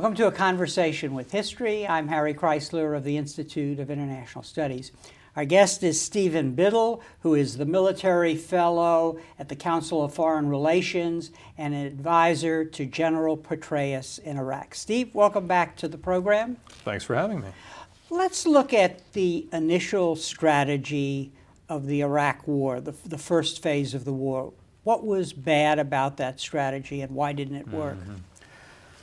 Welcome to A Conversation with History. I'm Harry Kreisler of the Institute of International Studies. Our guest is Stephen Biddle, who is the Military Fellow at the Council of Foreign Relations and an advisor to General Petraeus in Iraq. Steve, welcome back to the program. Thanks for having me. Let's look at the initial strategy of the Iraq War, the first phase of the war. What was bad about that strategy and why didn't it work?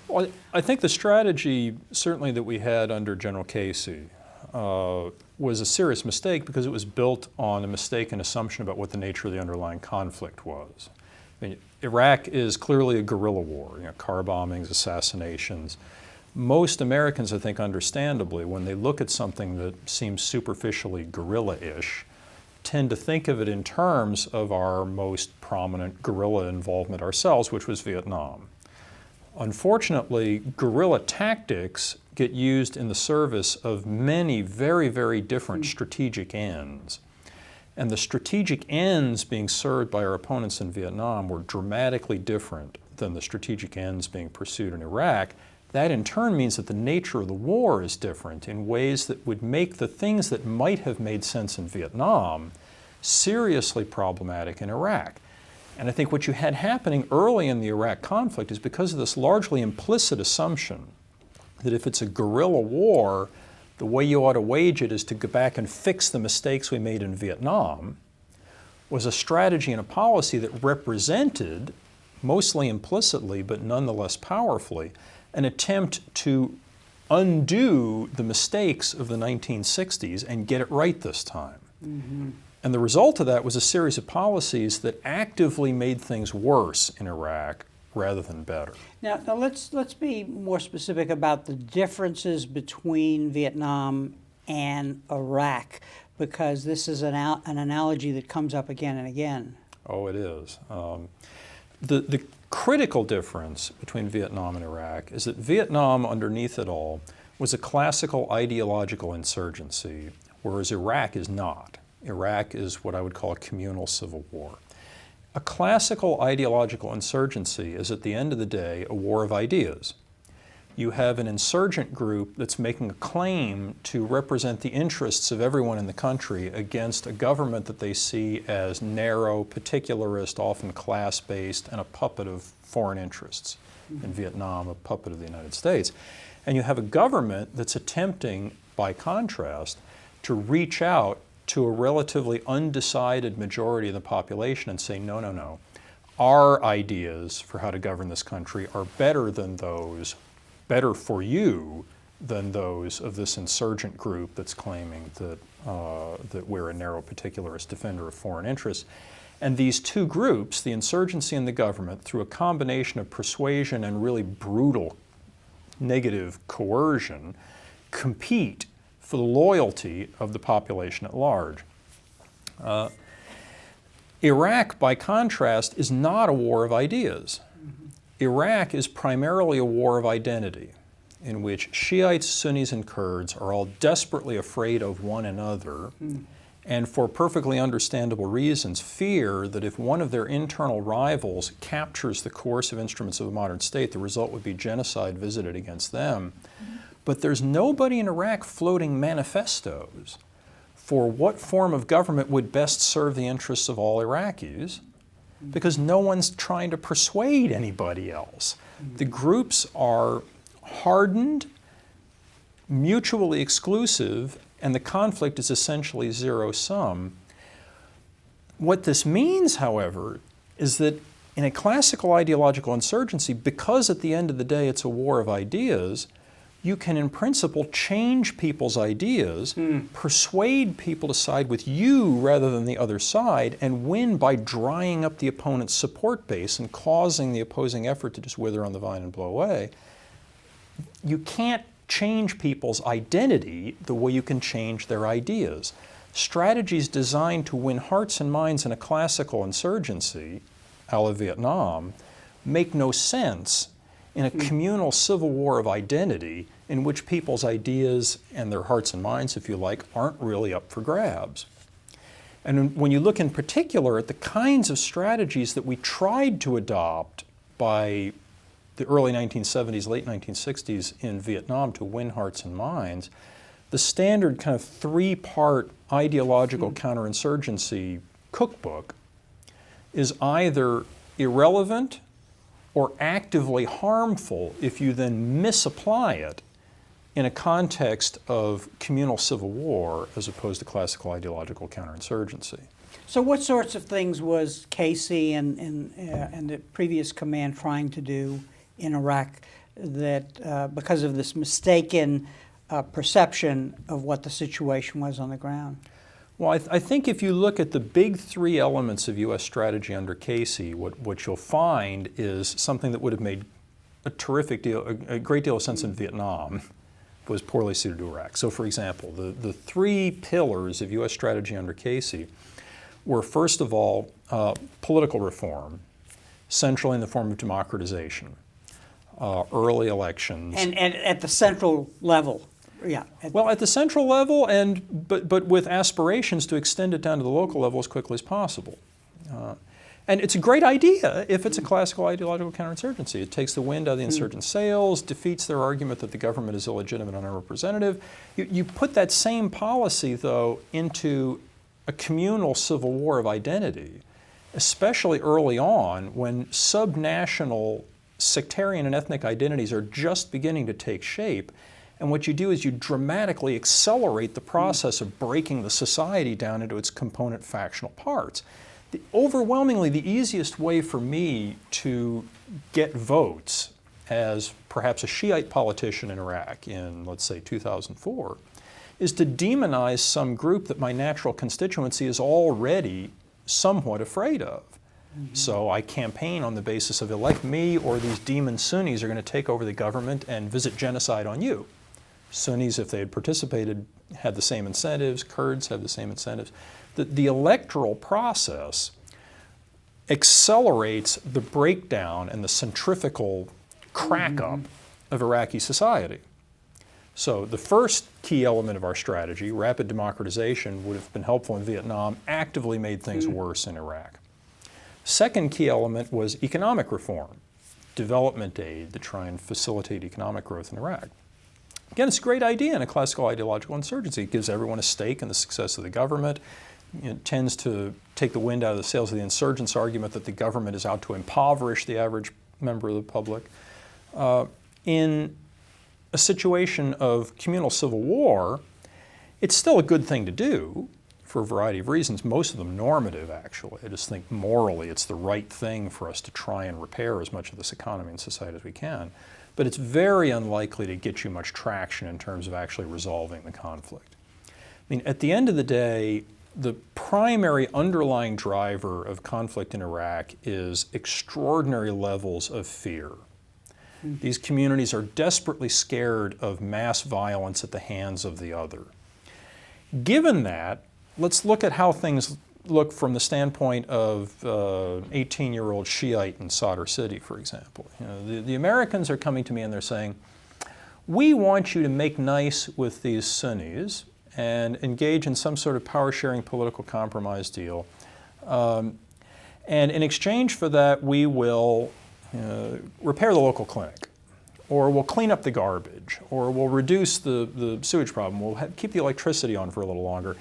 Well, I think the strategy, certainly that we had under General Casey, was a serious mistake because it was built on a mistaken assumption about what the nature of the underlying conflict was. I mean, Iraq is clearly a guerrilla war, car bombings, assassinations. Most Americans, I think understandably, when they look at something that seems superficially guerrilla-ish, tend to think of it in terms of our most prominent guerrilla involvement ourselves, which was Vietnam. Unfortunately, guerrilla tactics get used in the service of many very, very different strategic ends. And the strategic ends being served by our opponents in Vietnam were dramatically different than the strategic ends being pursued in Iraq. That in turn means that the nature of the war is different in ways that would make the things that might have made sense in Vietnam seriously problematic in Iraq. And I think what you had happening early in the Iraq conflict is because of this largely implicit assumption that if it's a guerrilla war, the way you ought to wage it is to go back and fix the mistakes we made in Vietnam, was a strategy and a policy that represented, mostly implicitly but nonetheless powerfully, an attempt to undo the mistakes of the 1960s and get it right this time. And the result of that was a series of policies that actively made things worse in Iraq rather than better. Now let's be more specific about the differences between Vietnam and Iraq, because this is an analogy that comes up again and again. Oh, it is. The critical difference between Vietnam and Iraq is that Vietnam, underneath it all, was a classical ideological insurgency, whereas Iraq is not. Iraq is what I would call a communal civil war. A classical ideological insurgency is, at the end of the day, a war of ideas. You have an insurgent group that's making a claim to represent the interests of everyone in the country against a government that they see as narrow, particularist, often class-based, and a puppet of foreign interests. In Vietnam, a puppet of the United States. And you have a government that's attempting, by contrast, to reach out to a relatively undecided majority of the population and say, no, no, no. Our ideas for how to govern this country are better for you than those of this insurgent group that's claiming that we're a narrow particularist defender of foreign interests. And these two groups, the insurgency and the government, through a combination of persuasion and really brutal negative coercion, compete for the loyalty of the population at large. Iraq, by contrast, is not a war of ideas. Iraq is primarily a war of identity, in which Shiites, Sunnis, and Kurds are all desperately afraid of one another, and for perfectly understandable reasons fear that if one of their internal rivals captures the coercive instruments of the modern state, the result would be genocide visited against them. But there's nobody in Iraq floating manifestos for what form of government would best serve the interests of all Iraqis, because no one's trying to persuade anybody else. The groups are hardened, mutually exclusive, and the conflict is essentially zero-sum. What this means, however, is that in a classical ideological insurgency, because at the end of the day it's a war of ideas, you can in principle change people's ideas, persuade people to side with you rather than the other side, and win by drying up the opponent's support base and causing the opposing effort to just wither on the vine and blow away. You can't change people's identity the way you can change their ideas. Strategies designed to win hearts and minds in a classical insurgency, a la Vietnam, make no sense in a communal civil war of identity in which people's ideas and their hearts and minds, if you like, aren't really up for grabs. And when you look in particular at the kinds of strategies that we tried to adopt by the early 1970s, late 1960s in Vietnam to win hearts and minds, the standard kind of three-part ideological counterinsurgency cookbook is either irrelevant or actively harmful if you then misapply it in a context of communal civil war as opposed to classical ideological counterinsurgency. So what sorts of things was Casey and the previous command trying to do in Iraq that, because of this mistaken perception of what the situation was on the ground? Well, I think if you look at the big three elements of U.S. strategy under Casey, what you'll find is something that would have made a great deal of sense in Vietnam, but was poorly suited to Iraq. So, for example, the three pillars of U.S. strategy under Casey were, first of all, political reform, centrally in the form of democratization, early elections. And at the central level. Yeah. Well, at the central level, but with aspirations to extend it down to the local level as quickly as possible. And it's a great idea if it's a classical ideological counterinsurgency. It takes the wind out of the insurgent sails, defeats their argument that the government is illegitimate and unrepresentative. You put that same policy, though, into a communal civil war of identity, especially early on when subnational sectarian and ethnic identities are just beginning to take shape. And what you do is you dramatically accelerate the process of breaking the society down into its component factional parts. Overwhelmingly, the easiest way for me to get votes as perhaps a Shiite politician in Iraq in, let's say, 2004, is to demonize some group that my natural constituency is already somewhat afraid of. So I campaign on the basis of elect me or these demon Sunnis are going to take over the government and visit genocide on you. Sunnis, if they had participated, had the same incentives. Kurds have the same incentives. The electoral process accelerates the breakdown and the centrifugal crack-up of Iraqi society. So the first key element of our strategy, rapid democratization, would have been helpful in Vietnam, actively made things worse in Iraq. Second key element was economic reform, development aid to try and facilitate economic growth in Iraq. Again, it's a great idea in a classical ideological insurgency. It gives everyone a stake in the success of the government. It tends to take the wind out of the sails of the insurgents' argument that the government is out to impoverish the average member of the public. In a situation of communal civil war, it's still a good thing to do for a variety of reasons, most of them normative, actually. I just think morally it's the right thing for us to try and repair as much of this economy and society as we can. But it's very unlikely to get you much traction in terms of actually resolving the conflict. I mean, at the end of the day, the primary underlying driver of conflict in Iraq is extraordinary levels of fear. These communities are desperately scared of mass violence at the hands of the other. Given that, let's look at how things look from the standpoint of 18-year-old Shiite in Sadr City, for example. You know, the Americans are coming to me and they're saying, we want you to make nice with these Sunnis and engage in some sort of power-sharing political compromise deal. And in exchange for that, we will repair the local clinic, or we'll clean up the garbage, or we'll reduce the sewage problem, we'll keep the electricity on for a little longer.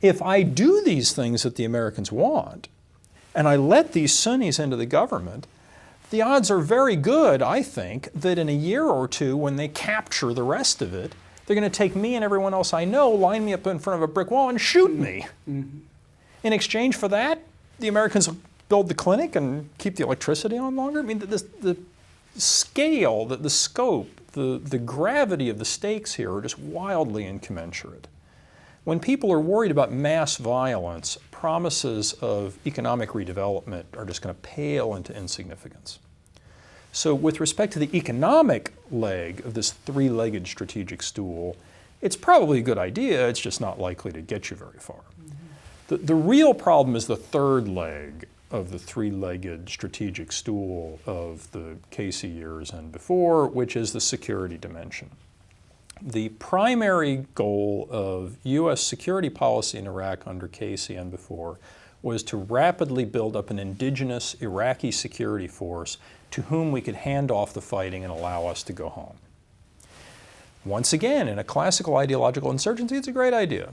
If I do these things that the Americans want, and I let these Sunnis into the government, the odds are very good, I think, that in a year or two, when they capture the rest of it, they're going to take me and everyone else I know, line me up in front of a brick wall and shoot me. In exchange for that, the Americans will build the clinic and keep the electricity on longer. I mean, the scale, the scope, the gravity of the stakes here are just wildly incommensurate. When people are worried about mass violence, promises of economic redevelopment are just going to pale into insignificance. So with respect to the economic leg of this three-legged strategic stool, it's probably a good idea, it's just not likely to get you very far. The real problem is the third leg of the three-legged strategic stool of the Casey years and before, which is the security dimension. The primary goal of U.S. security policy in Iraq under Casey and before was to rapidly build up an indigenous Iraqi security force to whom we could hand off the fighting and allow us to go home. Once again, in a classical ideological insurgency, it's a great idea.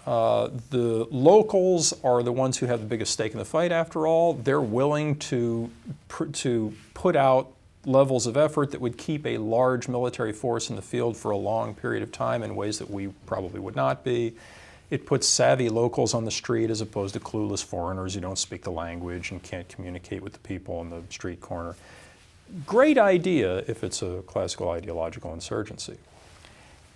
The locals are the ones who have the biggest stake in the fight, after all. They're willing to put out levels of effort that would keep a large military force in the field for a long period of time in ways that we probably would not be. It puts savvy locals on the street as opposed to clueless foreigners who don't speak the language and can't communicate with the people on the street corner. Great idea if it's a classical ideological insurgency.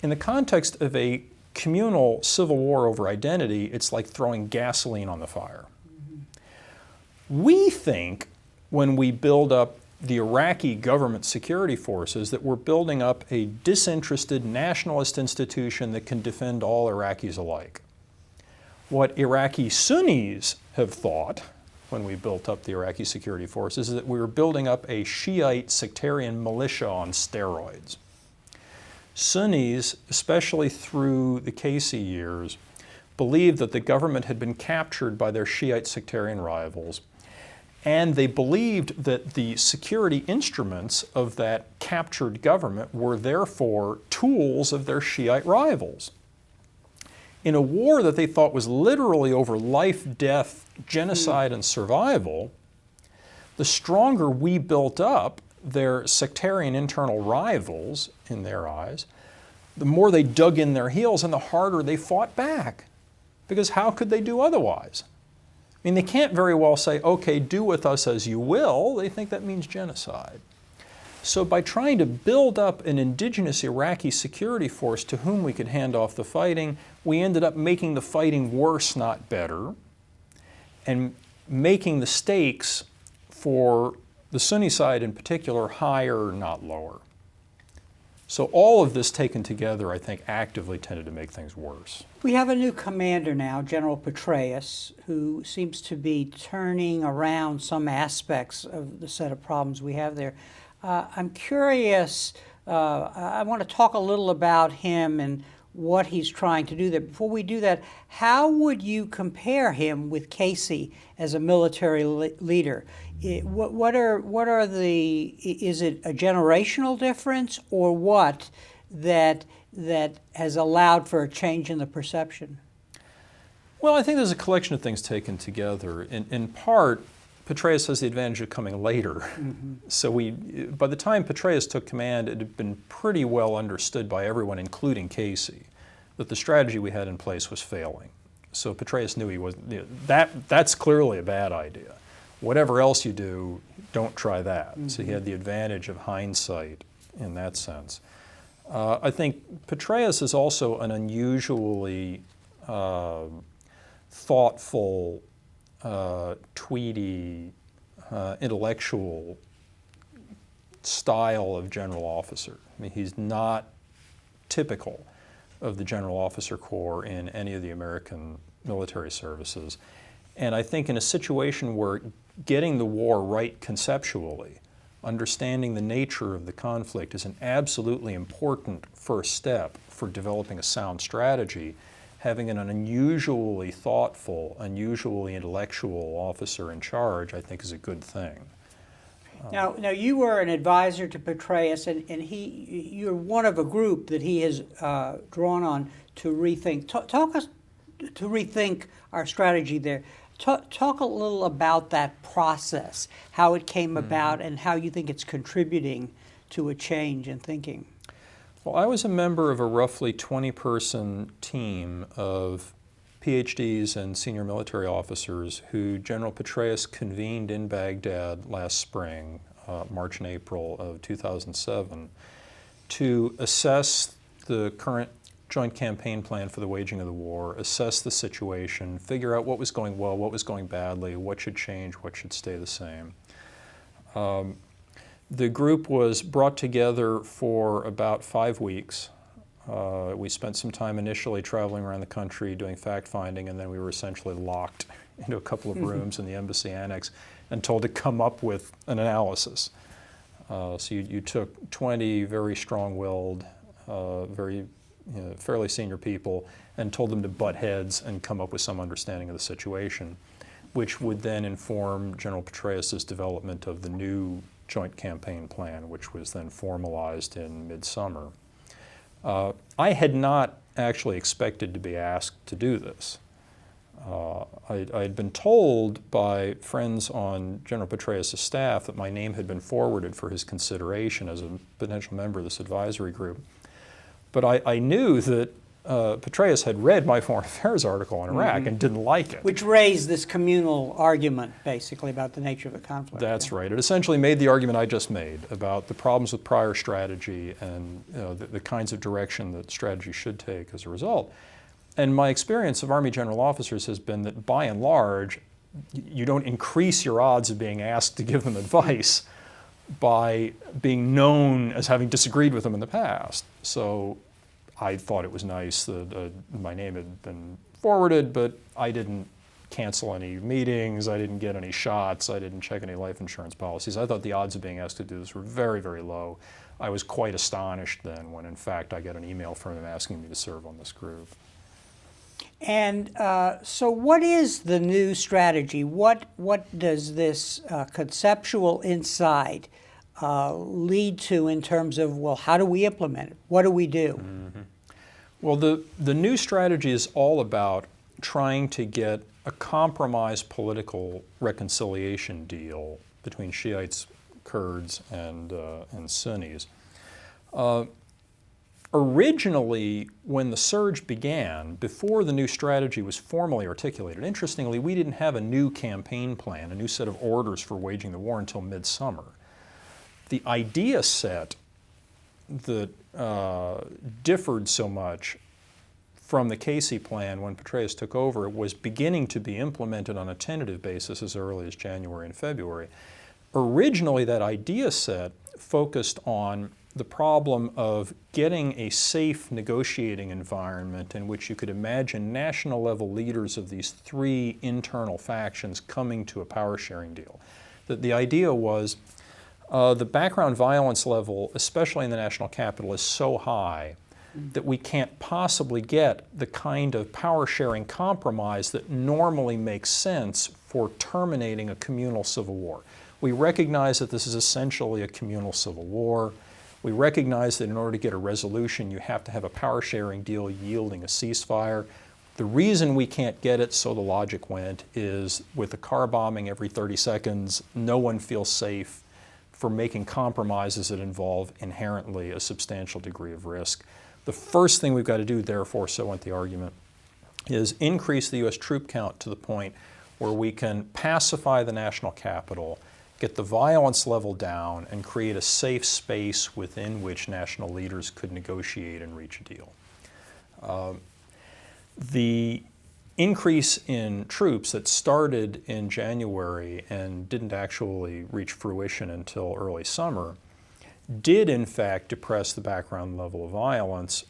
In the context of a communal civil war over identity, it's like throwing gasoline on the fire. We think when we build up the Iraqi government security forces that we're building up a disinterested nationalist institution that can defend all Iraqis alike. What Iraqi Sunnis have thought when we built up the Iraqi security forces is that we were building up a Shiite sectarian militia on steroids. Sunnis, especially through the Casey years, believed that the government had been captured by their Shiite sectarian rivals, and they believed that the security instruments of that captured government were therefore tools of their Shiite rivals. In a war that they thought was literally over life, death, genocide, and survival, the stronger we built up their sectarian internal rivals, in their eyes, the more they dug in their heels and the harder they fought back. Because how could they do otherwise? I mean, they can't very well say, okay, do with us as you will. They think that means genocide. So by trying to build up an indigenous Iraqi security force to whom we could hand off the fighting, we ended up making the fighting worse, not better, and making the stakes for the Sunni side in particular higher, not lower. So all of this taken together, I think, actively tended to make things worse. We have a new commander now, General Petraeus, who seems to be turning around some aspects of the set of problems we have there. I'm curious, I want to talk a little about him and what he's trying to do there. Before we do that, how would you compare him with Casey as a military leader? What are the, is it a generational difference or what that has allowed for a change in the perception? Well, I think there's a collection of things taken together. In part, Petraeus has the advantage of coming later. Mm-hmm. So by the time Petraeus took command, it had been pretty well understood by everyone, including Casey, that the strategy we had in place was failing. So Petraeus knew he wasn't, that's clearly a bad idea. Whatever else you do, don't try that. Mm-hmm. So he had the advantage of hindsight in that sense. I think Petraeus is also an unusually thoughtful, tweedy, intellectual style of general officer. I mean, he's not typical of the general officer corps in any of the American military services. And I think in a situation where getting the war right conceptually, understanding the nature of the conflict is an absolutely important first step for developing a sound strategy, having an unusually thoughtful, unusually intellectual officer in charge, I think is a good thing. Now you were an advisor to Petraeus, and you're one of a group that he has drawn on to rethink. Talk us to rethink our strategy there. Talk a little about that process, how it came about, and how you think it's contributing to a change in thinking. Well, I was a member of a roughly 20-person team of PhDs and senior military officers who General Petraeus convened in Baghdad last spring, March and April of 2007, to assess the current joint campaign plan for the waging of the war, assess the situation, figure out what was going well, what was going badly, what should change, what should stay the same. The group was brought together for about 5 weeks. We spent some time initially traveling around the country doing fact-finding, and then we were essentially locked into a couple of rooms in the embassy annex and told to come up with an analysis. So you took 20 very strong-willed, fairly senior people and told them to butt heads and come up with some understanding of the situation. which would then inform General Petraeus' development of the new joint campaign plan, which was then formalized in midsummer. I had not actually expected to be asked to do this. I had been told by friends on General Petraeus' staff that my name had been forwarded for his consideration as a potential member of this advisory group. But I knew that Petraeus had read my foreign affairs article on Iraq and didn't like it. Which raised this communal argument, basically, about the nature of the conflict. That's right. It essentially made the argument I just made about the problems with prior strategy and the kinds of direction that strategy should take as a result. And my experience of Army general officers has been that, by and large, you don't increase your odds of being asked to give them advice by being known as having disagreed with them in the past. So I thought it was nice that my name had been forwarded, but I didn't cancel any meetings, I didn't get any shots, I didn't check any life insurance policies. I thought the odds of being asked to do this were very, very low. I was quite astonished then when, in fact, I got an email from him asking me to serve on this group. And so what is the new strategy? What does this conceptual insight lead to in terms of, well, how do we implement it? What do we do? Well, the new strategy is all about trying to get a compromise political reconciliation deal between Shiites, Kurds, and Sunnis. Originally, when the surge began, before the new strategy was formally articulated, interestingly, we didn't have a new campaign plan, a new set of orders for waging the war until midsummer. The idea set that differed so much from the Casey plan when Petraeus took over was beginning to be implemented on a tentative basis as early as January and February. Originally, that idea set focused on the problem of getting a safe negotiating environment in which you could imagine national level leaders of these three internal factions coming to a power sharing deal. The idea was the background violence level, especially in the national capital, is so high that we can't possibly get the kind of power sharing compromise that normally makes sense for terminating a communal civil war. We recognize that this is essentially a communal civil war. We recognize that in order to get a resolution, you have to have a power sharing deal yielding a ceasefire. The reason we can't get it, so the logic went, is with the car bombing every 30 seconds, no one feels safe for making compromises that involve inherently a substantial degree of risk. The first thing we've got to do, therefore, so went the argument, is increase the U.S. troop count to the point where we can pacify the national capital, get the violence level down, and create a safe space within which national leaders could negotiate and reach a deal. The increase in troops that started in January and didn't actually reach fruition until early summer did in fact depress the background level of violence.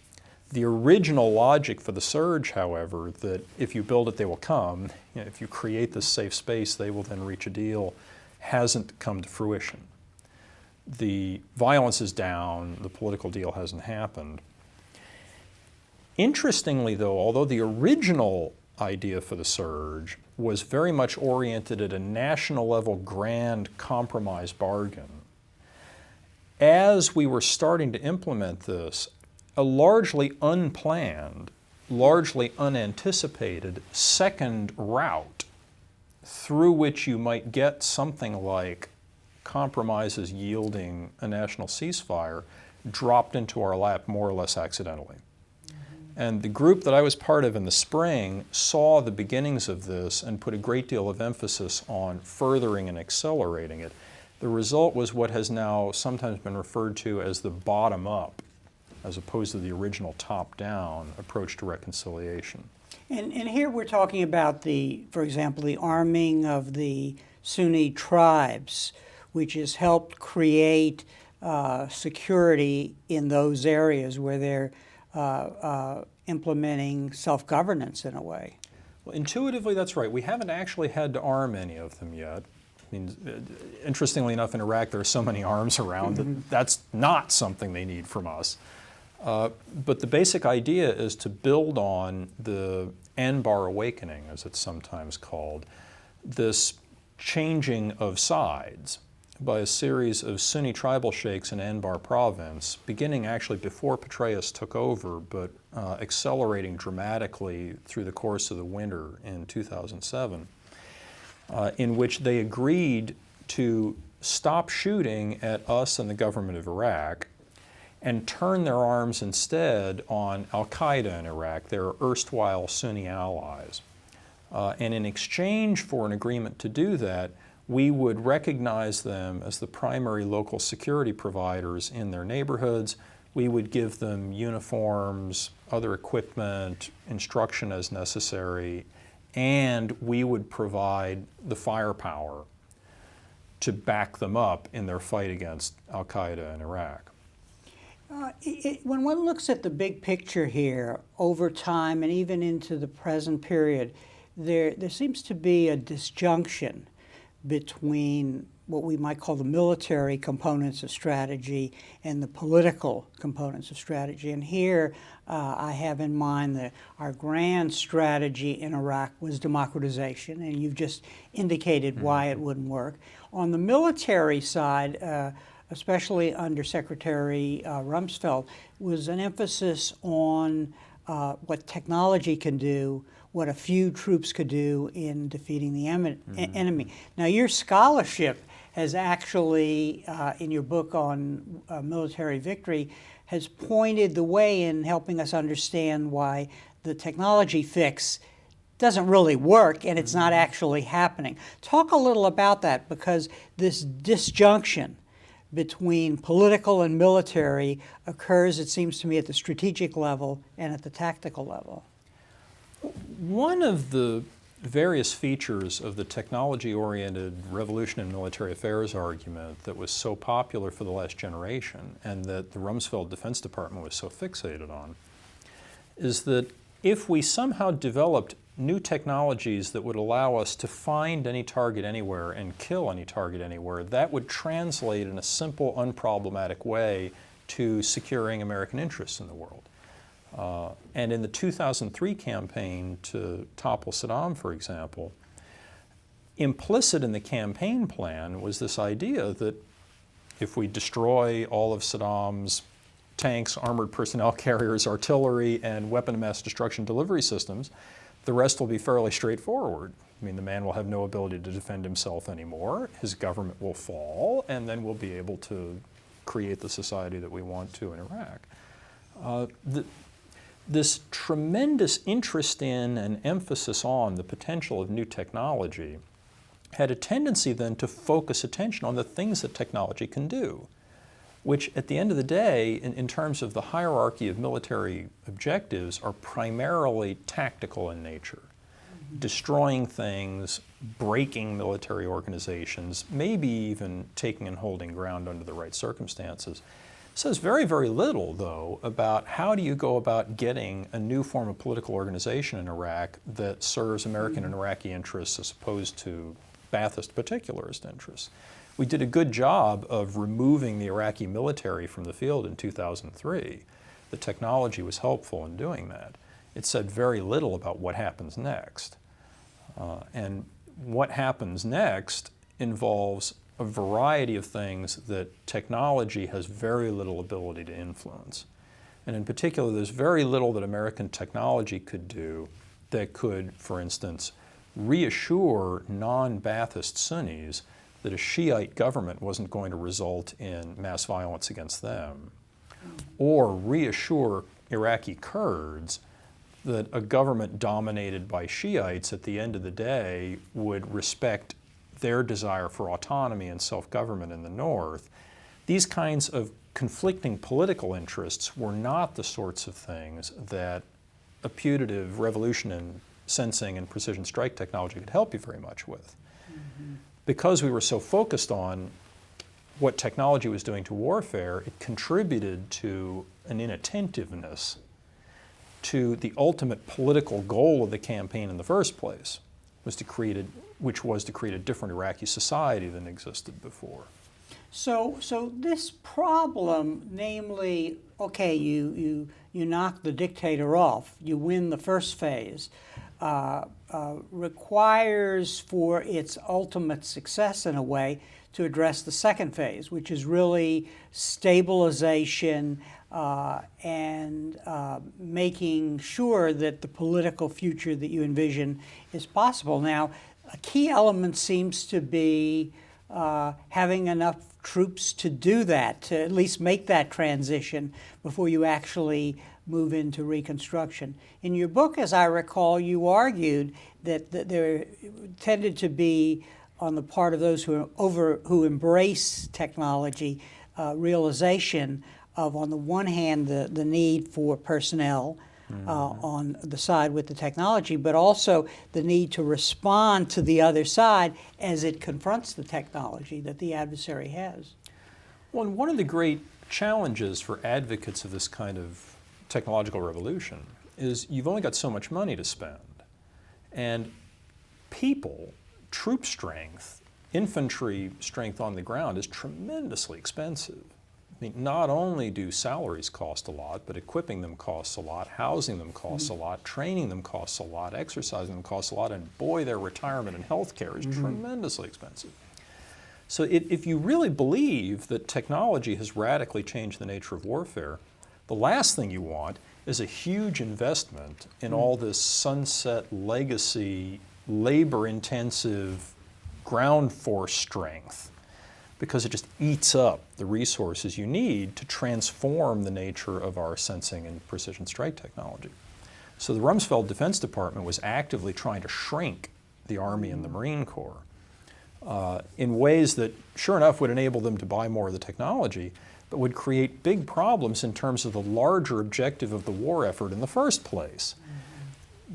The original logic for the surge, however, that if you build it, they will come, if you create this safe space, they will then reach a deal, hasn't come to fruition. The violence is down, the political deal hasn't happened. Interestingly, though, although the original idea for the surge was very much oriented at a national level grand compromise bargain, as we were starting to implement this, a largely unplanned, largely unanticipated second route through which you might get something like compromises yielding a national ceasefire dropped into our lap more or less accidentally. And the group that I was part of in the spring saw the beginnings of this and put a great deal of emphasis on furthering and accelerating it. The result was what has now sometimes been referred to as the bottom-up, as opposed to the original top-down approach to reconciliation. And here we're talking about for example, the arming of the Sunni tribes, which has helped create security in those areas where they're implementing self-governance in a way. Well, intuitively, that's right. We haven't actually had to arm any of them yet. I mean, interestingly enough, in Iraq, there are so many arms around that that's not something they need from us. But the basic idea is to build on the Anbar Awakening, as it's sometimes called, this changing of sides by a series of Sunni tribal sheikhs in Anbar province, beginning actually before Petraeus took over, but accelerating dramatically through the course of the winter in 2007, in which they agreed to stop shooting at us and the government of Iraq and turn their arms instead on al-Qaeda in Iraq, their erstwhile Sunni allies. And in exchange for an agreement to do that, we would recognize them as the primary local security providers in their neighborhoods. We would give them uniforms, other equipment, instruction as necessary, and we would provide the firepower to back them up in their fight against al-Qaeda in Iraq. When one looks at the big picture here over time and even into the present period, there seems to be a disjunction between what we might call the military components of strategy and the political components of strategy. And here I have in mind that our grand strategy in Iraq was democratization, and you've just indicated why it wouldn't work. On the military side, especially under Secretary Rumsfeld, was an emphasis on what technology can do, what a few troops could do in defeating the enemy. Now, your scholarship has actually, in your book on military victory, has pointed the way in helping us understand why the technology fix doesn't really work and it's not actually happening. Talk a little about that, because this disjunction between political and military occurs, it seems to me, at the strategic level and at the tactical level. One of the various features of the technology-oriented revolution in military affairs argument that was so popular for the last generation and that the Rumsfeld Defense Department was so fixated on is that if we somehow developed new technologies that would allow us to find any target anywhere and kill any target anywhere, that would translate in a simple, unproblematic way to securing American interests in the world. And in the 2003 campaign to topple Saddam, for example, implicit in the campaign plan was this idea that if we destroy all of Saddam's tanks, armored personnel carriers, artillery, and weapon of mass destruction delivery systems, the rest will be fairly straightforward. I mean, the man will have no ability to defend himself anymore, his government will fall, and then we'll be able to create the society that we want to in Iraq. This tremendous interest in and emphasis on the potential of new technology had a tendency then to focus attention on the things that technology can do, which at the end of the day, in terms of the hierarchy of military objectives, are primarily tactical in nature. Destroying things, breaking military organizations, maybe even taking and holding ground under the right circumstances. Says very, very little, though, about how do you go about getting a new form of political organization in Iraq that serves American and Iraqi interests as opposed to Ba'athist particularist interests. We did a good job of removing the Iraqi military from the field in 2003. The technology was helpful in doing that. It said very little about what happens next. And what happens next involves a variety of things that technology has very little ability to influence. And in particular, there's very little that American technology could do that could, for instance, reassure non-Ba'athist Sunnis that a Shiite government wasn't going to result in mass violence against them, or reassure Iraqi Kurds that a government dominated by Shiites at the end of the day would respect their desire for autonomy and self-government in the north. These kinds of conflicting political interests were not the sorts of things that a putative revolution in sensing and precision strike technology could help you very much with. Because we were so focused on what technology was doing to warfare, it contributed to an inattentiveness to the ultimate political goal of the campaign in the first place, which was to create a different Iraqi society than existed before. So this problem, namely, okay, you knock the dictator off, you win the first phase, requires for its ultimate success in a way to address the second phase, which is really stabilization and making sure that the political future that you envision is possible. Now, a key element seems to be having enough troops to do that, to at least make that transition before you actually move into reconstruction. In your book, as I recall, you argued that there tended to be, on the part of those who embrace technology, realization of, on the one hand, the need for personnel on the side with the technology, but also the need to respond to the other side as it confronts the technology that the adversary has. Well, and one of the great challenges for advocates of this kind of technological revolution is you've only got so much money to spend. And people, troop strength, infantry strength on the ground is tremendously expensive. I mean, not only do salaries cost a lot, but equipping them costs a lot, housing them costs a lot, training them costs a lot, exercising them costs a lot, and boy, their retirement and health care is tremendously expensive. So if you really believe that technology has radically changed the nature of warfare, the last thing you want is a huge investment in all this sunset legacy, labor-intensive ground force strength, because it just eats up the resources you need to transform the nature of our sensing and precision strike technology. So the Rumsfeld Defense Department was actively trying to shrink the Army and the Marine Corps in ways that, sure enough, would enable them to buy more of the technology, but would create big problems in terms of the larger objective of the war effort in the first place.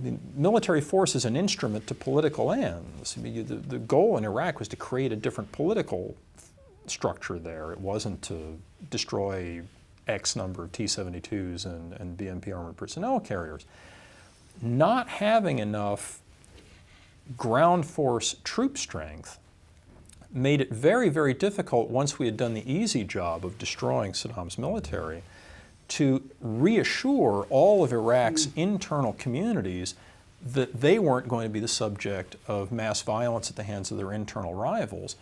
The military force is an instrument to political ends. I mean, the goal in Iraq was to create a different political structure there. It wasn't to destroy X number of T-72s and BMP armored personnel carriers. Not having enough ground force troop strength made it very, very difficult, once we had done the easy job of destroying Saddam's military, to reassure all of Iraq's internal communities that they weren't going to be the subject of mass violence at the hands of their internal rivals.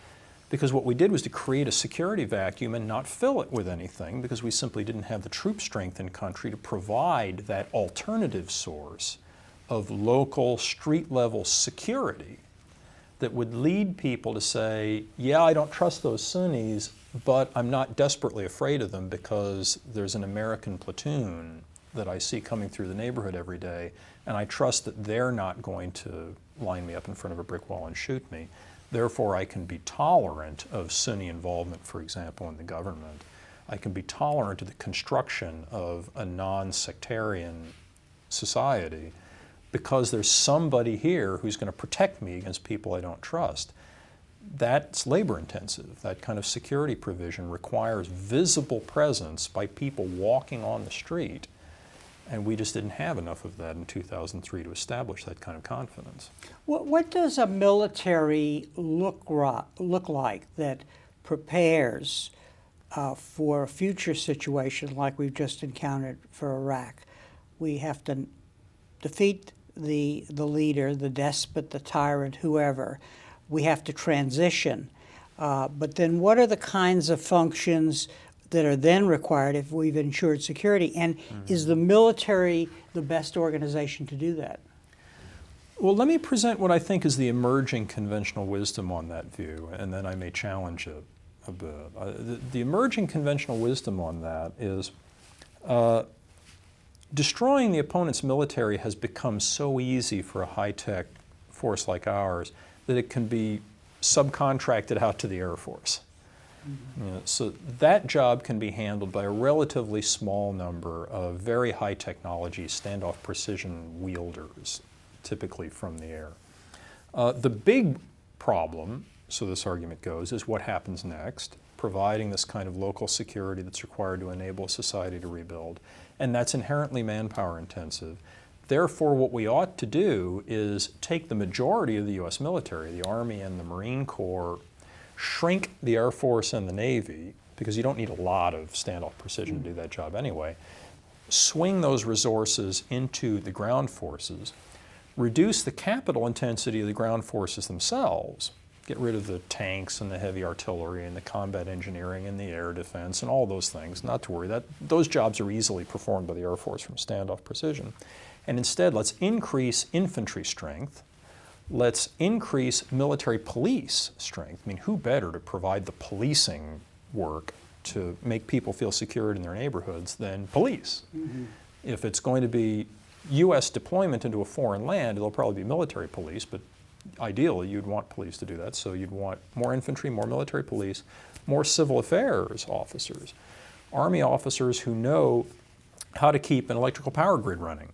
Because what we did was to create a security vacuum and not fill it with anything, because we simply didn't have the troop strength in country to provide that alternative source of local street-level security that would lead people to say, yeah, I don't trust those Sunnis, but I'm not desperately afraid of them because there's an American platoon that I see coming through the neighborhood every day, and I trust that they're not going to line me up in front of a brick wall and shoot me. Therefore, I can be tolerant of Sunni involvement, for example, in the government. I can be tolerant of the construction of a non-sectarian society because there's somebody here who's going to protect me against people I don't trust. That's labor intensive. That kind of security provision requires visible presence by people walking on the street. And we just didn't have enough of that in 2003 to establish that kind of confidence. What does a military look like that prepares for a future situation like we've just encountered for Iraq? We have to defeat the leader, the despot, the tyrant, whoever. We have to transition. But then what are the kinds of functions that are then required if we've ensured security? And is the military the best organization to do that? Well, let me present what I think is the emerging conventional wisdom on that view, and then I may challenge it a bit. The emerging conventional wisdom on that is destroying the opponent's military has become so easy for a high-tech force like ours that it can be subcontracted out to the Air Force. You know, so that job can be handled by a relatively small number of very high technology standoff precision wielders, typically from the air. The big problem, so this argument goes, is what happens next, providing this kind of local security that's required to enable a society to rebuild. And that's inherently manpower intensive. Therefore, what we ought to do is take the majority of the U.S. military, the Army and the Marine Corps, shrink the Air Force and the Navy, because you don't need a lot of standoff precision to do that job anyway, swing those resources into the ground forces, reduce the capital intensity of the ground forces themselves, get rid of the tanks and the heavy artillery and the combat engineering and the air defense and all those things. Not to worry, those jobs are easily performed by the Air Force from standoff precision. And instead, let's increase infantry strength. Let's increase military police strength. I mean, who better to provide the policing work to make people feel secure in their neighborhoods than police? Mm-hmm. If it's going to be U.S. deployment into a foreign land, it'll probably be military police, but ideally you'd want police to do that. So you'd want more infantry, more military police, more civil affairs officers, Army officers who know how to keep an electrical power grid running,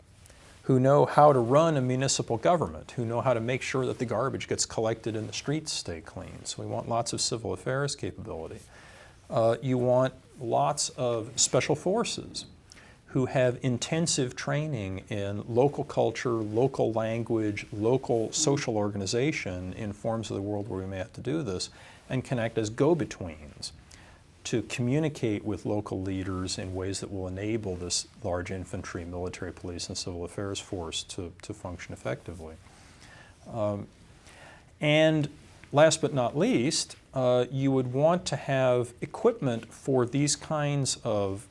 who know how to run a municipal government, who know how to make sure that the garbage gets collected and the streets stay clean. So we want lots of civil affairs capability. You want lots of special forces who have intensive training in local culture, local language, local social organization in forms of the world where we may have to do this, and can act as go-betweens to communicate with local leaders in ways that will enable this large infantry, military, police, and civil affairs force to function effectively. And last but not least, you would want to have equipment for these kinds of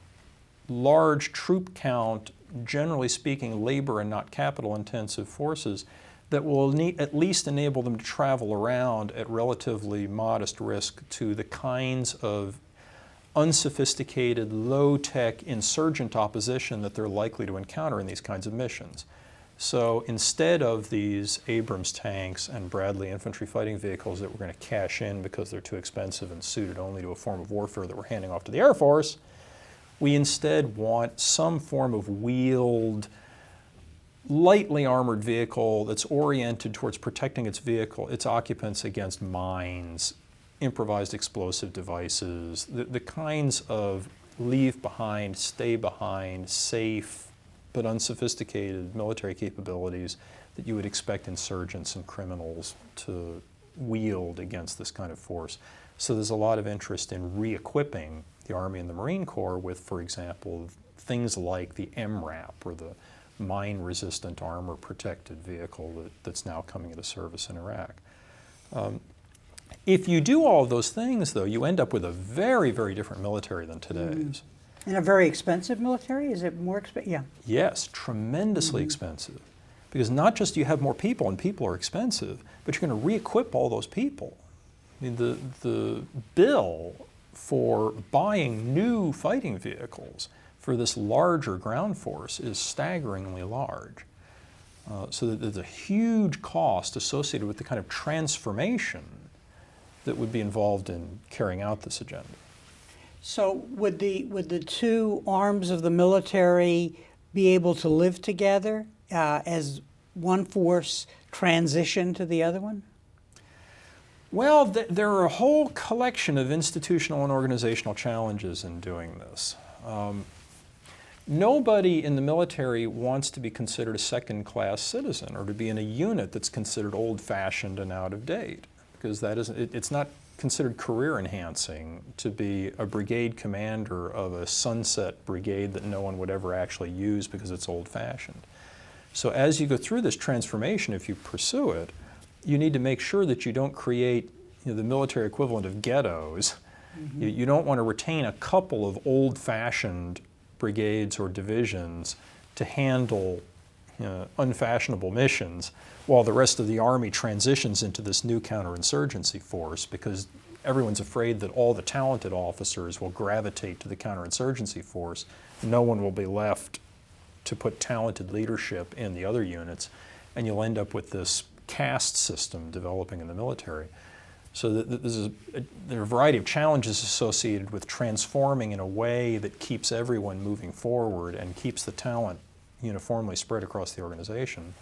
large troop count, generally speaking, labor and not capital intensive forces that will at least enable them to travel around at relatively modest risk to the kinds of unsophisticated, low-tech insurgent opposition that they're likely to encounter in these kinds of missions. So instead of these Abrams tanks and Bradley infantry fighting vehicles that we're going to cash in because they're too expensive and suited only to a form of warfare that we're handing off to the Air Force, we instead want some form of wheeled, lightly armored vehicle that's oriented towards protecting its occupants against mines, improvised explosive devices, the kinds of leave behind, stay behind, safe but unsophisticated military capabilities that you would expect insurgents and criminals to wield against this kind of force. So there's a lot of interest in re-equipping the Army and the Marine Corps with, for example, things like the MRAP, or the mine-resistant armor-protected vehicle that's now coming into service in Iraq. If you do all of those things, though, you end up with a very, very different military than today's. And a very expensive military? Is it more expensive? Yeah. Yes, tremendously expensive. Because not just do you have more people, and people are expensive, but you're going to re-equip all those people. I mean, the bill for buying new fighting vehicles for this larger ground force is staggeringly large. So that there's a huge cost associated with the kind of transformation that would be involved in carrying out this agenda. So would the two arms of the military be able to live together as one force transition to the other one? Well, there are a whole collection of institutional and organizational challenges in doing this. Nobody in the military wants to be considered a second-class citizen or to be in a unit that's considered old-fashioned and out of date, because it's not considered career-enhancing to be a brigade commander of a sunset brigade that no one would ever actually use because it's old-fashioned. So as you go through this transformation, if you pursue it, you need to make sure that you don't create the military equivalent of ghettos. Mm-hmm. You don't want to retain a couple of old-fashioned brigades or divisions to handle unfashionable missions while the rest of the Army transitions into this new counterinsurgency force, because everyone's afraid that all the talented officers will gravitate to the counterinsurgency force. No one will be left to put talented leadership in the other units, and you'll end up with this caste system developing in the military. So there are a variety of challenges associated with transforming in a way that keeps everyone moving forward and keeps the talent uniformly spread across the organization.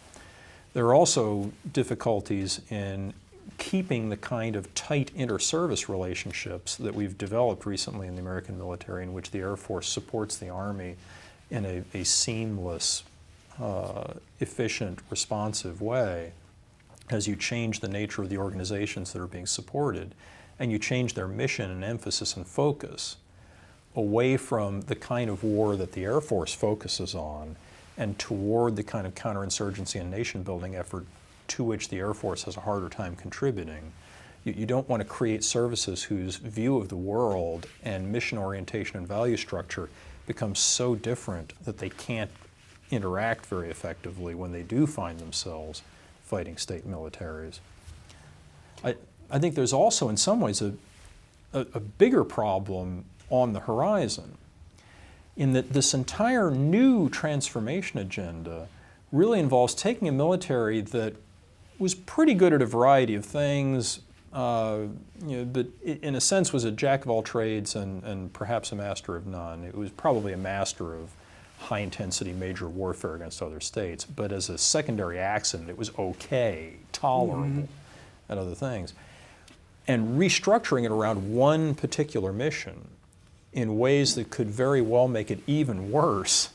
There are also difficulties in keeping the kind of tight inter-service relationships that we've developed recently in the American military, in which the Air Force supports the Army in a seamless, efficient, responsive way, as you change the nature of the organizations that are being supported, and you change their mission and emphasis and focus away from the kind of war that the Air Force focuses on and toward the kind of counterinsurgency and nation-building effort to which the Air Force has a harder time contributing. You don't want to create services whose view of the world and mission orientation and value structure becomes so different that they can't interact very effectively when they do find themselves fighting state militaries. I think there's also, in some ways, a bigger problem on the horizon, in that this entire new transformation agenda really involves taking a military that was pretty good at a variety of things, but in a sense was a jack of all trades and perhaps a master of none. It was probably a master of high-intensity major warfare against other states, but as a secondary accident, it was okay, tolerable at other things. And restructuring it around one particular mission in ways that could very well make it even worse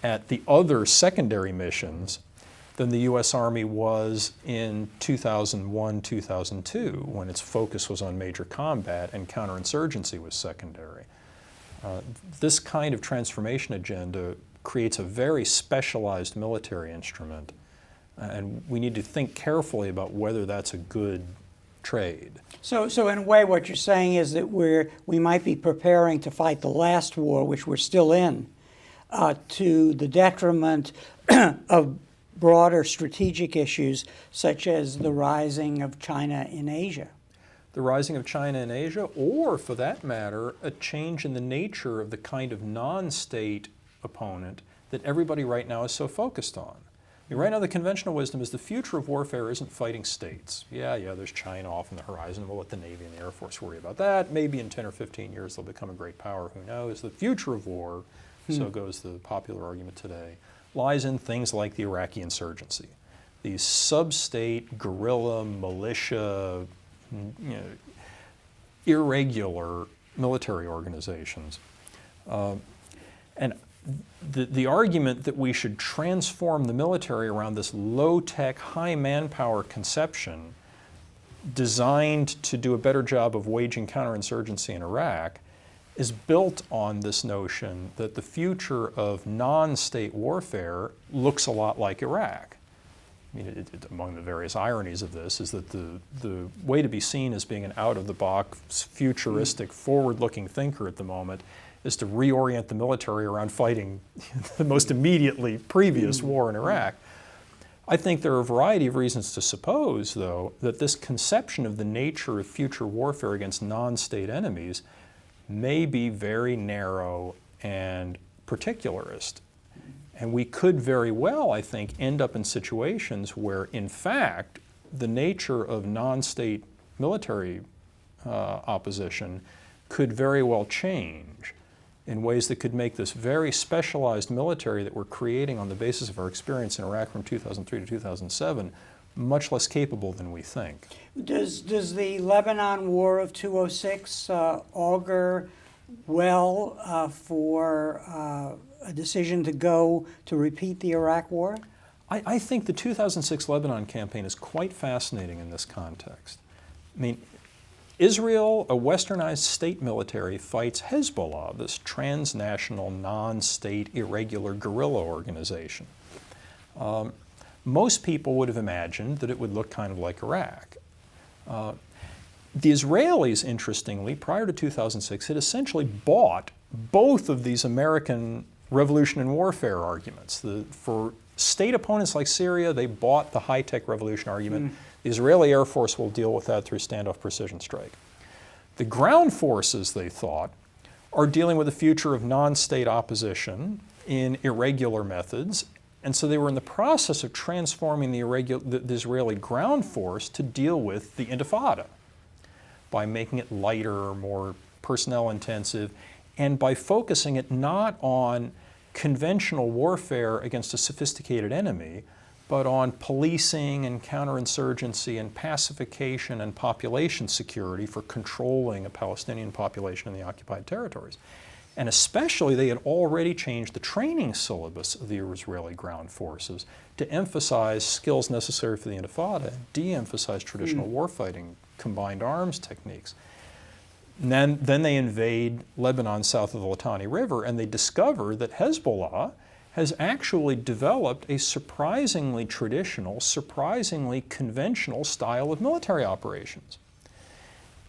at the other secondary missions than the U.S. Army was in 2001, 2002, when its focus was on major combat and counterinsurgency was secondary. This kind of transformation agenda creates a very specialized military instrument, and we need to think carefully about whether that's a good trade. So in a way, what you're saying is that we might be preparing to fight the last war, which we're still in, to the detriment of broader strategic issues such as the rising of China in Asia. The rising of China in Asia, or for that matter, a change in the nature of the kind of non-state opponent that everybody right now is so focused on. I mean, right now the conventional wisdom is the future of warfare isn't fighting states. Yeah, there's China off on the horizon. We'll let the Navy and the Air Force worry about that. Maybe in 10 or 15 years they'll become a great power. Who knows? The future of war, so goes the popular argument today, lies in things like the Iraqi insurgency. These sub-state, guerrilla, militia, irregular military organizations. And the argument that we should transform the military around this low-tech, high-manpower conception designed to do a better job of waging counterinsurgency in Iraq is built on this notion that the future of non-state warfare looks a lot like Iraq. I mean, among the various ironies of this is that the way to be seen as being an out-of-the-box, futuristic, forward-looking thinker at the moment is to reorient the military around fighting the most immediately previous war in Iraq. I think there are a variety of reasons to suppose, though, that this conception of the nature of future warfare against non-state enemies may be very narrow and particularist. And we could very well, I think, end up in situations where, in fact, the nature of non-state military opposition could very well change in ways that could make this very specialized military that we're creating on the basis of our experience in Iraq from 2003 to 2007 much less capable than we think. Does the Lebanon War of 2006 augur well for a decision to repeat the Iraq War? I think the 2006 Lebanon campaign is quite fascinating in this context. I mean, Israel, a westernized state military, fights Hezbollah, this transnational, non-state, irregular guerrilla organization. Most people would have imagined that it would look kind of like Iraq. The Israelis, interestingly, prior to 2006, had essentially bought both of these American revolution and warfare arguments. For state opponents like Syria, they bought the high-tech revolution argument. The Israeli Air Force will deal with that through standoff precision strike. The ground forces, they thought, are dealing with the future of non-state opposition in irregular methods, and so they were in the process of transforming the Israeli ground force to deal with the Intifada by making it lighter, more personnel intensive, and by focusing it not on conventional warfare against a sophisticated enemy, but on policing and counterinsurgency and pacification and population security for controlling a Palestinian population in the occupied territories. And especially, they had already changed the training syllabus of the Israeli ground forces to emphasize skills necessary for the Intifada and de-emphasize traditional warfighting, combined arms techniques. And then they invade Lebanon south of the Litani River, and they discover that Hezbollah has actually developed a surprisingly traditional, surprisingly conventional style of military operations.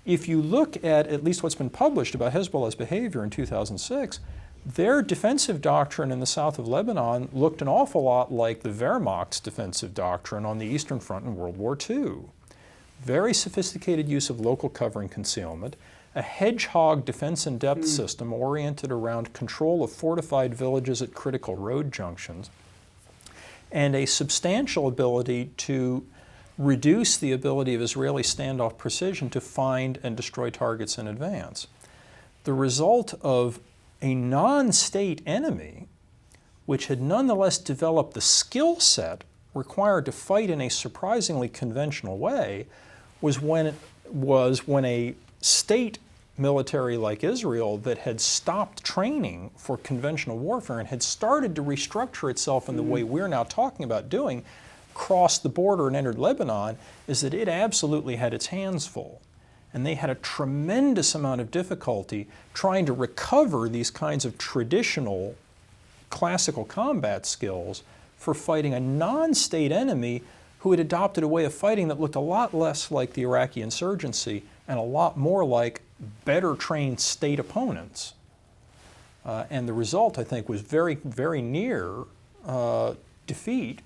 If you look at least what's been published about Hezbollah's behavior in 2006, their defensive doctrine in the south of Lebanon looked an awful lot like the Wehrmacht's defensive doctrine on the Eastern Front in World War II. Very sophisticated use of local cover and concealment, a hedgehog defense in depth system oriented around control of fortified villages at critical road junctions, and a substantial ability to reduce the ability of Israeli standoff precision to find and destroy targets in advance. The result of a non-state enemy, which had nonetheless developed the skill set required to fight in a surprisingly conventional way, was when a state military like Israel that had stopped training for conventional warfare and had started to restructure itself in the way we're now talking about doing, crossed the border and entered Lebanon, is that it absolutely had its hands full. And they had a tremendous amount of difficulty trying to recover these kinds of traditional classical combat skills for fighting a non-state enemy who had adopted a way of fighting that looked a lot less like the Iraqi insurgency and a lot more like better trained state opponents. And the result, I think, was very, very near defeat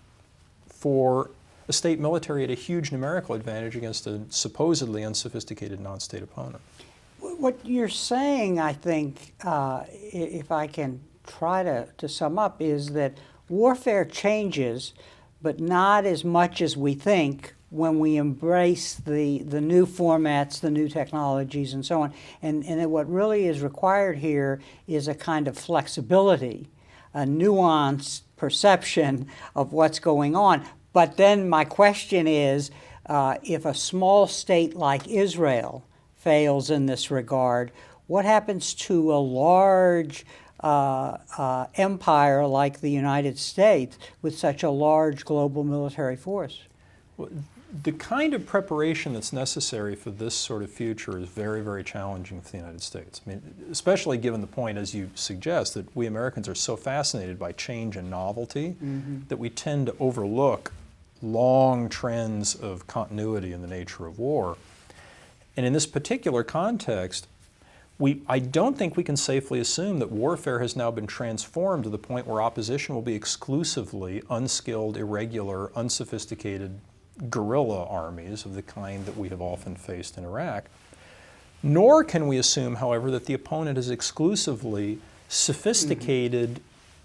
for a state military at a huge numerical advantage against a supposedly unsophisticated non-state opponent. What you're saying, I think, if I can try to sum up, is that warfare changes, but not as much as we think when we embrace the new formats, the new technologies, and so on. And what really is required here is a kind of flexibility, a nuanced perception of what's going on. But then my question is, if a small state like Israel fails in this regard, what happens to a large empire like the United States with such a large global military force? Well, the kind of preparation that's necessary for this sort of future is very, very challenging for the United States. I mean, especially given the point, as you suggest, that we Americans are so fascinated by change and novelty that we tend to overlook long trends of continuity in the nature of war. And in this particular context, I don't think we can safely assume that warfare has now been transformed to the point where opposition will be exclusively unskilled, irregular, unsophisticated guerrilla armies of the kind that we have often faced in Iraq. Nor can we assume, however, that the opponent is exclusively sophisticated,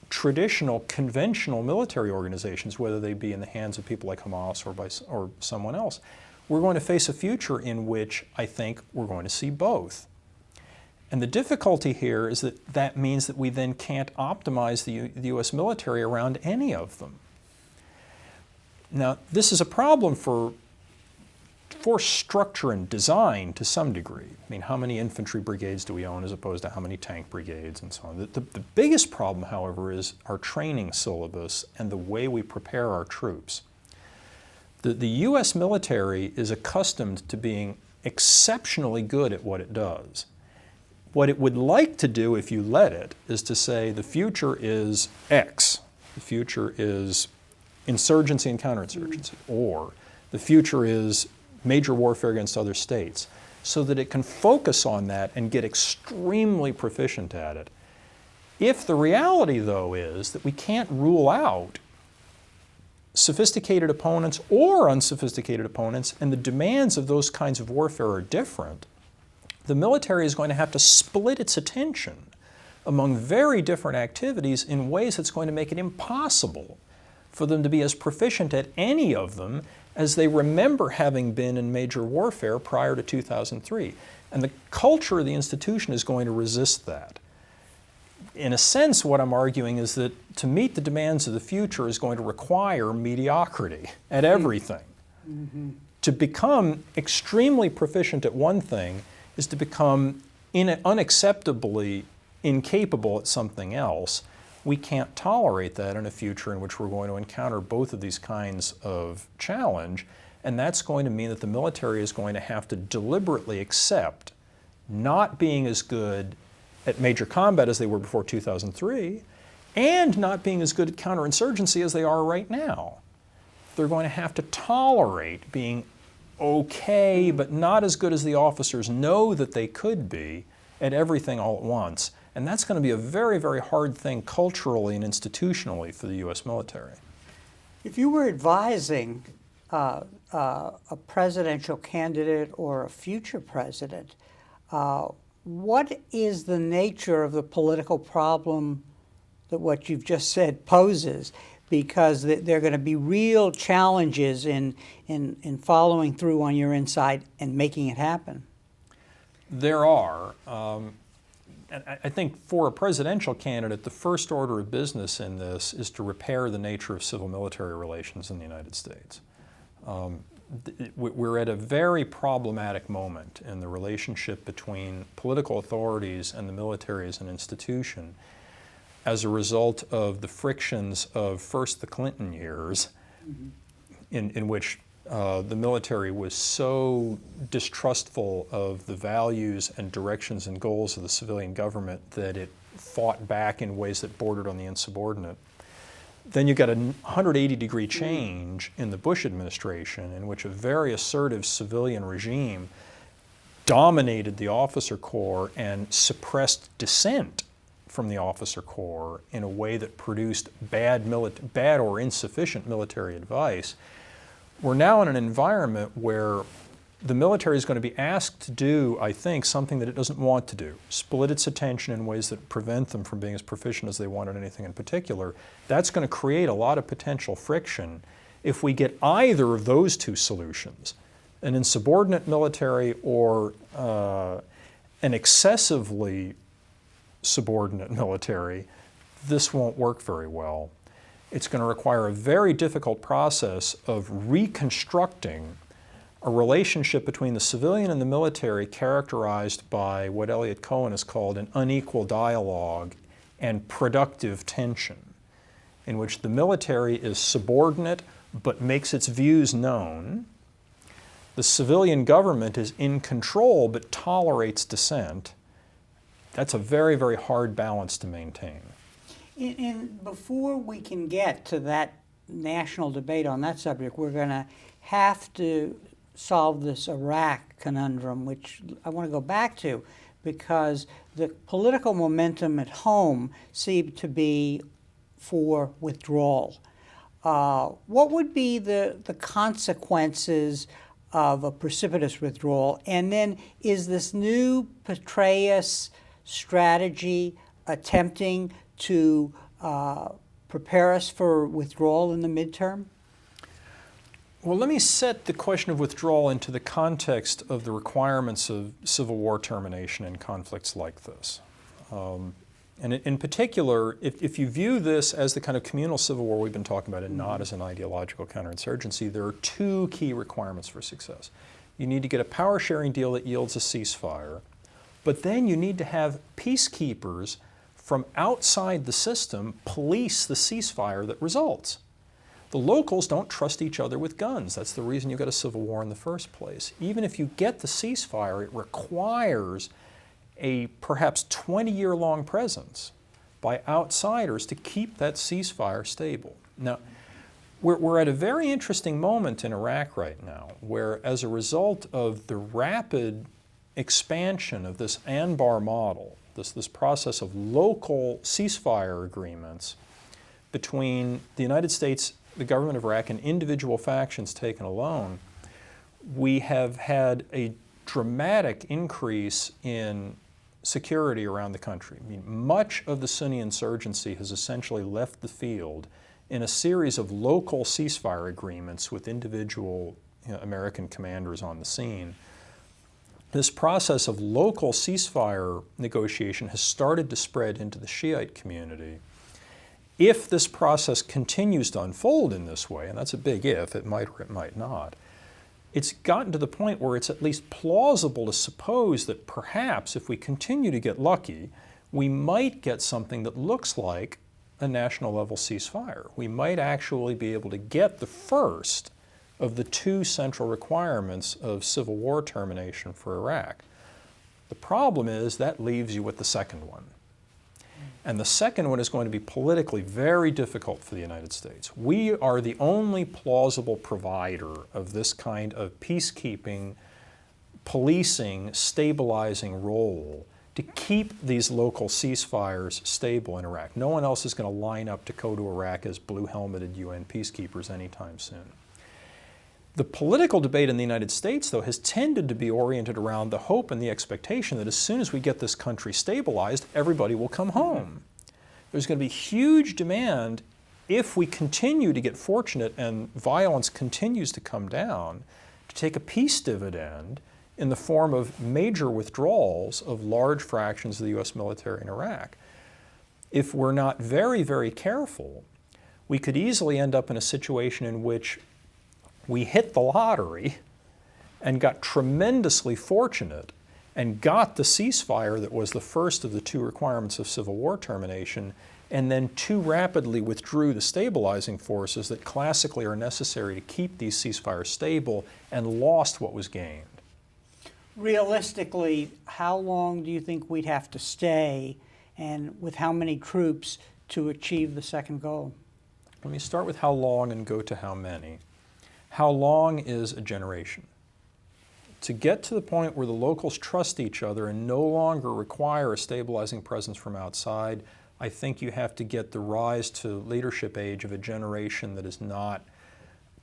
traditional, conventional military organizations, whether they be in the hands of people like Hamas or someone else. We're going to face a future in which I think we're going to see both. And the difficulty here is that means that we then can't optimize the U.S. military around any of them. Now, this is a problem for force structure and design to some degree. I mean, how many infantry brigades do we own as opposed to how many tank brigades and so on? The biggest problem, however, is our training syllabus and the way we prepare our troops. The U.S. military is accustomed to being exceptionally good at what it does. What it would like to do, if you let it, is to say the future is X. The future is insurgency and counterinsurgency, or the future is major warfare against other states, so that it can focus on that and get extremely proficient at it. If the reality, though, is that we can't rule out sophisticated opponents or unsophisticated opponents, and the demands of those kinds of warfare are different, the military is going to have to split its attention among very different activities in ways that's going to make it impossible for them to be as proficient at any of them as they remember having been in major warfare prior to 2003. And the culture of the institution is going to resist that. In a sense, what I'm arguing is that to meet the demands of the future is going to require mediocrity at everything. To become extremely proficient at one thing is to become unacceptably incapable at something else. We can't tolerate that in a future in which we're going to encounter both of these kinds of challenge, and that's going to mean that the military is going to have to deliberately accept not being as good at major combat as they were before 2003, and not being as good at counterinsurgency as they are right now. They're going to have to tolerate being okay, but not as good as the officers know that they could be at everything all at once. And that's going to be a very, very hard thing culturally and institutionally for the U.S. military. If you were advising a presidential candidate or a future president, what is the nature of the political problem that what you've just said poses? Because there are going to be real challenges in following through on your insight and making it happen. There are. And I think for a presidential candidate, the first order of business in this is to repair the nature of civil-military relations in the United States. We're at a very problematic moment in the relationship between political authorities and the military as an institution as a result of the frictions of first the Clinton years, in which the military was so distrustful of the values and directions and goals of the civilian government that it fought back in ways that bordered on the insubordinate. Then you got a 180-degree change in the Bush administration, in which a very assertive civilian regime dominated the officer corps and suppressed dissent from the officer corps in a way that produced bad or insufficient military advice. We're now in an environment where the military is going to be asked to do, I think, something that it doesn't want to do, split its attention in ways that prevent them from being as proficient as they want at anything in particular. That's going to create a lot of potential friction if we get either of those two solutions, an insubordinate military or an excessively subordinate military. This won't work very well. It's going to require a very difficult process of reconstructing a relationship between the civilian and the military characterized by what Elliot Cohen has called an unequal dialogue and productive tension, in which the military is subordinate but makes its views known. The civilian government is in control but tolerates dissent. That's a very, very hard balance to maintain. And before we can get to that national debate on that subject, we're going to have to solve this Iraq conundrum, which I want to go back to, because the political momentum at home seemed to be for withdrawal. What would be the consequences of a precipitous withdrawal? And then is this new Petraeus strategy attempting to prepare us for withdrawal in the midterm? Well, let me set the question of withdrawal into the context of the requirements of civil war termination in conflicts like this. And in particular, if you view this as the kind of communal civil war we've been talking about and not as an ideological counterinsurgency, there are two key requirements for success. You need to get a power-sharing deal that yields a ceasefire, but then you need to have peacekeepers from outside the system police the ceasefire that results. The locals don't trust each other with guns. That's the reason you got a civil war in the first place. Even if you get the ceasefire, it requires a perhaps 20-year-long presence by outsiders to keep that ceasefire stable. Now, we're at a very interesting moment in Iraq right now, where as a result of the rapid expansion of this Anbar model, this process of local ceasefire agreements between the United States, the government of Iraq, and individual factions taken alone, we have had a dramatic increase in security around the country. I mean, much of the Sunni insurgency has essentially left the field in a series of local ceasefire agreements with individual American commanders on the scene. This process of local ceasefire negotiation has started to spread into the Shiite community. If this process continues to unfold in this way, and that's a big if, it might or it might not, it's gotten to the point where it's at least plausible to suppose that perhaps if we continue to get lucky, we might get something that looks like a national level ceasefire. We might actually be able to get the first of the two central requirements of civil war termination for Iraq. The problem is that leaves you with the second one. And the second one is going to be politically very difficult for the United States. We are the only plausible provider of this kind of peacekeeping, policing, stabilizing role to keep these local ceasefires stable in Iraq. No one else is going to line up to go to Iraq as blue-helmeted UN peacekeepers anytime soon. The political debate in the United States, though, has tended to be oriented around the hope and the expectation that as soon as we get this country stabilized, everybody will come home. There's going to be huge demand if we continue to get fortunate and violence continues to come down, to take a peace dividend in the form of major withdrawals of large fractions of the U.S. military in Iraq. If we're not very, very careful, we could easily end up in a situation in which we hit the lottery and got tremendously fortunate and got the ceasefire that was the first of the two requirements of civil war termination, and then too rapidly withdrew the stabilizing forces that classically are necessary to keep these ceasefires stable, and lost what was gained. Realistically, how long do you think we'd have to stay, and with how many troops, to achieve the second goal? Let me start with how long and go to how many. How long is a generation? To get to the point where the locals trust each other and no longer require a stabilizing presence from outside, I think you have to get the rise to leadership age of a generation that is not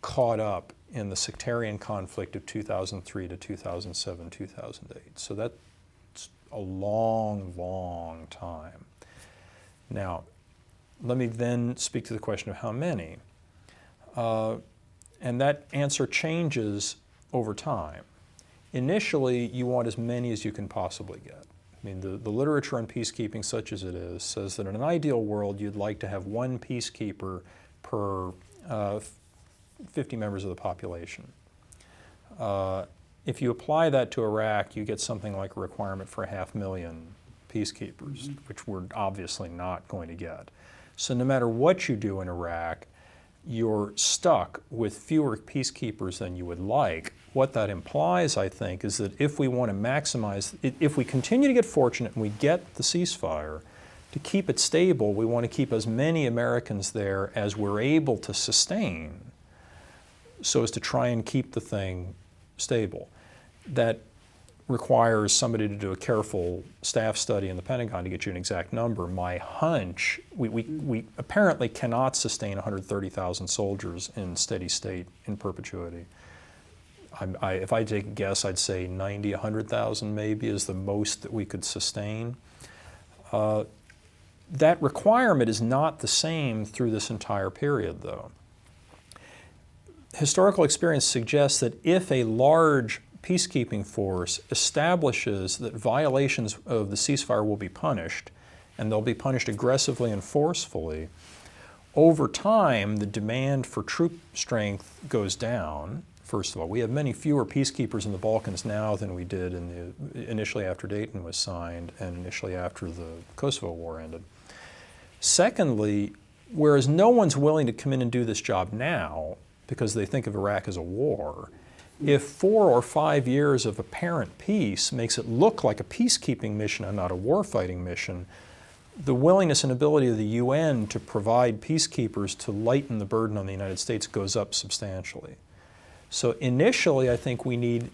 caught up in the sectarian conflict of 2003 to 2007, 2008. So that's a long, long time. Now, let me then speak to the question of how many. And that answer changes over time. Initially, you want as many as you can possibly get. I mean, the literature on peacekeeping, such as it is, says that in an ideal world, you'd like to have one peacekeeper per 50 members of the population. If you apply that to Iraq, you get something like a requirement for 500,000 peacekeepers, which we're obviously not going to get. So no matter what you do in Iraq, you're stuck with fewer peacekeepers than you would like. What that implies, I think, is that if we want to maximize, if we continue to get fortunate and we get the ceasefire, to keep it stable, we want to keep as many Americans there as we're able to sustain, so as to try and keep the thing stable. That requires somebody to do a careful staff study in the Pentagon to get you an exact number. My hunch, we apparently cannot sustain 130,000 soldiers in steady state in perpetuity. If I take a guess, I'd say 90, 100,000 maybe is the most that we could sustain. That requirement is not the same through this entire period, though. Historical experience suggests that if a large peacekeeping force establishes that violations of the ceasefire will be punished, and they'll be punished aggressively and forcefully, over time the demand for troop strength goes down. First of all, we have many fewer peacekeepers in the Balkans now than we did initially after Dayton was signed and initially after the Kosovo War ended. Secondly, whereas no one's willing to come in and do this job now because they think of Iraq as a war, if 4 or 5 years of apparent peace makes it look like a peacekeeping mission and not a warfighting mission, the willingness and ability of the UN to provide peacekeepers to lighten the burden on the United States goes up substantially. So initially, I think we need,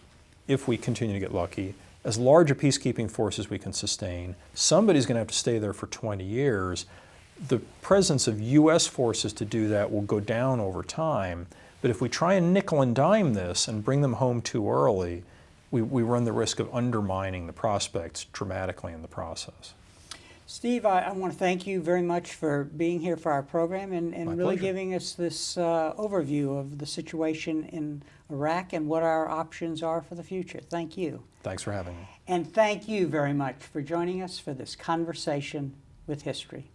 if we continue to get lucky, as large a peacekeeping force as we can sustain. Somebody's going to have to stay there for 20 years. The presence of U.S. forces to do that will go down over time. But if we try and nickel and dime this and bring them home too early, we run the risk of undermining the prospects dramatically in the process. Steve, I want to thank you very much for being here for our program and really pleasure. giving us this overview of the situation in Iraq and what our options are for the future. Thank you. Thanks for having me. And thank you very much for joining us for this conversation with history.